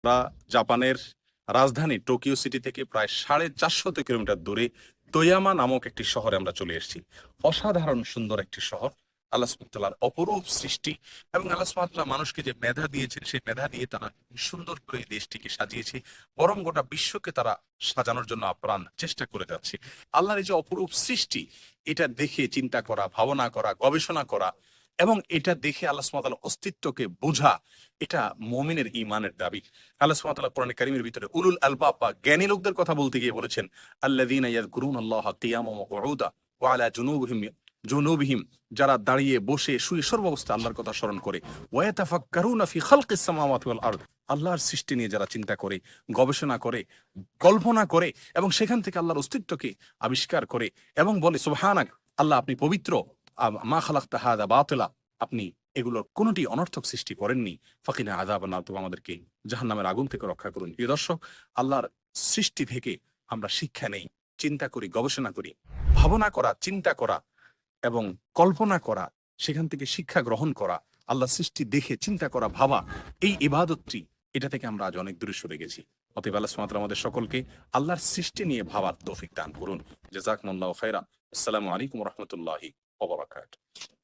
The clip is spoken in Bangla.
আমরা জাপানের রাজধানী টোকিও সিটি থেকে প্রায় 450 কিলোমিটার দূরে তোয়ামা নামক একটি শহরে আমরা চলে এসেছি। অসাধারণ সুন্দর একটি শহর, আল্লাহ সুবহানাহু ওয়া তাআলার অপরূপ সৃষ্টি। এবং আল্লাহ সুবহানাহু ওয়া তাআলা মানুষকে যে মেধা দিয়েছেন, সেই মেধা দিয়ে তারা সুন্দর করে এই দেশটিকে সাজিয়েছে, বরং গোটা বিশ্বকে তারা সাজানোর জন্য আপ্রাণ চেষ্টা করে যাচ্ছে। আল্লাহর এই যে অপরূপ সৃষ্টি, এটা দেখে চিন্তা করা, ভাবনা করা, গবেষণা করা এবং এটা দেখে আল্লাহ সুবহানাহু ওয়া তাআলার অস্তিত্বকে বোঝা, এটা মুমিনের ঈমানের দাবি। আল্লাহ সুবহানাহু ওয়া তাআলা কোরআনে কারীমের ভিতরে উলুল আলবাব বা জ্ঞানী লোকদের কথা বলতে গিয়ে বলেছেন, আল্লাযীনা ইয়াযকুরুনাল্লাহা কিয়ামান ওয়া কুউদা ওয়া আলা জুনুবিহিম, যারা দাঁড়িয়ে বসে শুয়ে সর্বাবস্থায় আল্লাহর কথা স্মরণ করে, ওয়া ইয়াতাফাক্কারুনা ফি খালকিস সামাওয়াতি ওয়াল আরদ, আল্লাহর সৃষ্টি নিয়ে যারা চিন্তা করে, গবেষণা করে, কল্পনা করে এবং সেখান থেকে আল্লাহর অস্তিত্বকে আবিষ্কার করে এবং বলে সুবহানাক, আল্লাহ আপনি পবিত্র, মা খালাকতা হাযা বাতিলা, আপনি এগুলোর কোনটি অনর্থক সৃষ্টি করেননি, ফাকিনা আযাবান নার, তুমি আমাদেরকে জাহান্নামের আগুন থেকে রক্ষা করুন। প্রিয় দর্শক, আল্লাহর সৃষ্টি থেকে আমরা শিক্ষা নেই, চিন্তা করি, গবেষণা করি, ভাবনা করা, চিন্তা করা এবং কল্পনা করা, সেখান থেকে শিক্ষা গ্রহণ করা, আল্লাহর সৃষ্টি দেখে চিন্তা করা, ভাবা, এই ইবাদতটি, এটা থেকে আমরা আজ অনেক দূরে সরে গেছি। অতএব আল্লাহ সুবহানাহু ওয়া তাআলা আমাদের সকলকে আল্লাহর সৃষ্টি নিয়ে ভাবার তৌফিক দান করুন। জাযাকুমুল্লাহু খাইরা। আসসালামু আলাইকুম ওয়া রাহমাতুল্লাহি ওয়া বারাকাতুহু।